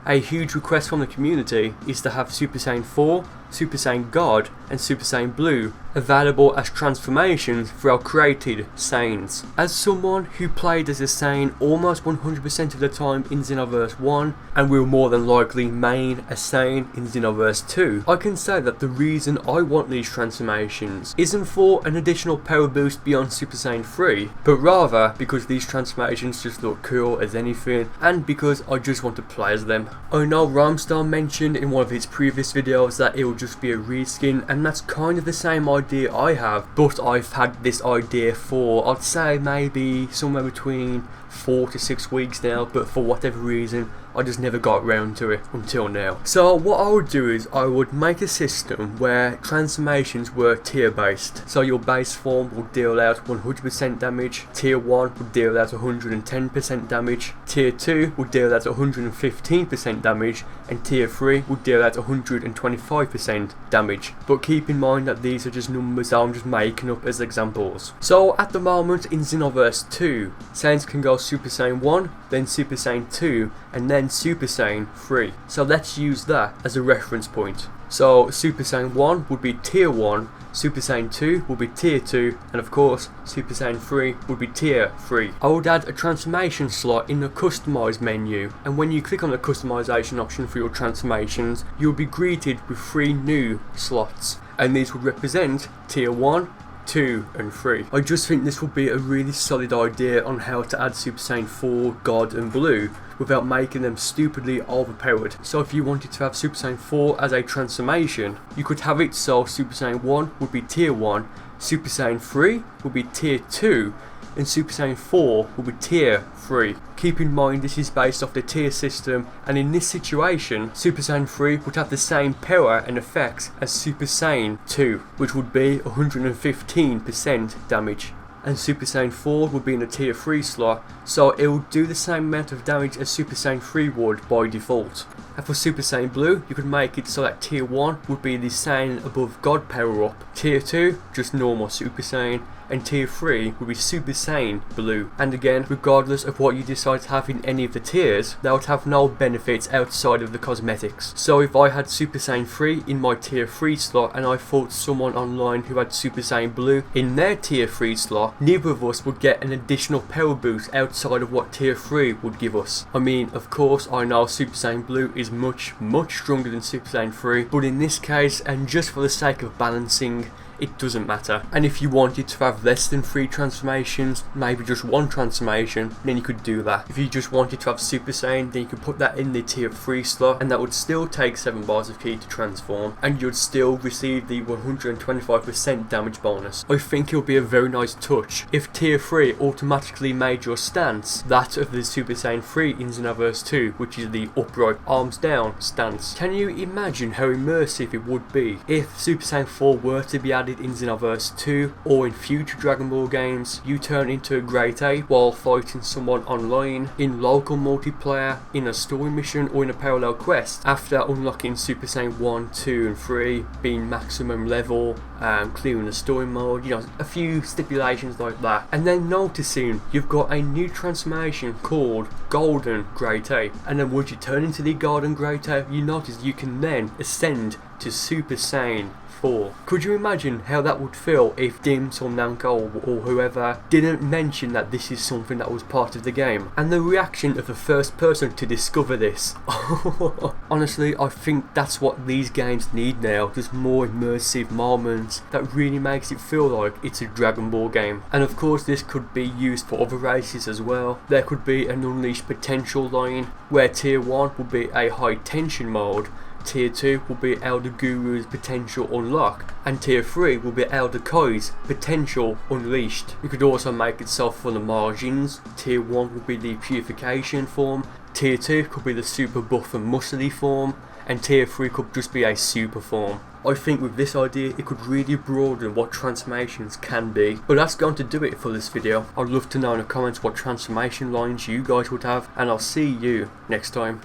A huge request from the community is to have Super Saiyan 4, Super Saiyan God and Super Saiyan Blue available as transformations for our created Saiyans. As someone who played as a Saiyan almost 100% of the time in Xenoverse 1 and will more than likely main a Saiyan in Xenoverse 2, I can say that the reason I want these transformations isn't for an additional power boost beyond Super Saiyan 3, but rather because these transformations just look cool as anything and because I just want to play as them. I know Rhymestar mentioned in one of his previous videos that it will just be a reskin, and that's kind of the same idea I have, but I've had this idea for, I'd say maybe somewhere between 4 to 6 weeks now, but for whatever reason I just never got around to it until now. So what I would do is I would make a system where transformations were tier based. So your base form will deal out 100% damage, tier 1 would deal out 110% damage, tier 2 would deal out 115% damage, and tier 3 would deal out 125% damage. But keep in mind that these are just numbers that I'm just making up as examples. So at the moment in Xenoverse 2, Saiyans can go Super Saiyan 1, then Super Saiyan 2, and then Super Saiyan 3. So let's use that as a reference point. So Super Saiyan 1 would be tier 1, Super Saiyan 2 would be tier 2, and of course Super Saiyan 3 would be tier 3. I would add a transformation slot in the customize menu, and when you click on the customization option for your transformations, you'll be greeted with 3 new slots, and these would represent tier 1, 2 and 3. I just think this would be a really solid idea on how to add Super Saiyan 4, God and Blue without making them stupidly overpowered. So if you wanted to have Super Saiyan 4 as a transformation, you could have it so Super Saiyan 1 would be tier 1, Super Saiyan 3 would be tier 2, and Super Saiyan 4 will be tier 3. Keep in mind this is based off the tier system, and in this situation Super Saiyan 3 would have the same power and effects as Super Saiyan 2, which would be 115% damage. And Super Saiyan 4 would be in the tier 3 slot, so it will do the same amount of damage as Super Saiyan 3 would by default. And for Super Saiyan Blue, you could make it so that tier 1 would be the Saiyan above God power up, tier 2 just normal Super Saiyan, and tier 3 would be Super Saiyan Blue. And again, regardless of what you decide to have in any of the tiers, they would have no benefits outside of the cosmetics. So if I had Super Saiyan 3 in my tier 3 slot and I fought someone online who had Super Saiyan Blue in their tier 3 slot, neither of us would get an additional power boost outside of what tier 3 would give us. I mean, of course I know Super Saiyan Blue is much stronger than Super Saiyan 3, but in this case, and just for the sake of balancing, it doesn't matter. And if you wanted to have less than 3 transformations, maybe just 1 transformation, then you could do that. If you just wanted to have Super Saiyan, then you could put that in the tier 3 slot, and that would still take 7 bars of ki to transform, and you'd still receive the 125% damage bonus. I think it would be a very nice touch if tier 3 automatically made your stance that of the Super Saiyan 3 in Xenoverse 2, which is the upright arms down stance. Can you imagine how immersive it would be if Super Saiyan 4 were to be added in Xenoverse 2, or in future Dragon Ball games, you turn into a Great Ape while fighting someone online, in local multiplayer, in a story mission or in a parallel quest, after unlocking Super Saiyan 1, 2 and 3, being maximum level, clearing the story mode, you know, a few stipulations like that, and then noticing you've got a new transformation called Golden Great Ape, and then once you turn into the Golden Great Ape, you notice you can then ascend to Super Saiyan 4. Could you imagine how that would feel if Dims or Namco or whoever didn't mention that this is something that was part of the game? And the reaction of the first person to discover this. Honestly, I think that's what these games need now, just more immersive moments that really makes it feel like it's a Dragon Ball game. And of course this could be used for other races as well. There could be an unleashed potential line where tier 1 would be a high tension mode, tier 2 will be Elder Guru's potential unlock, and tier 3 will be Elder Kai's potential unleashed. You could also make it so for the margins, tier 1 will be the purification form, tier 2 could be the super buff and muscly form, and tier 3 could just be a super form. I think with this idea it could really broaden what transformations can be. But that's going to do it for this video. I'd love to know in the comments what transformation lines you guys would have, and I'll see you next time.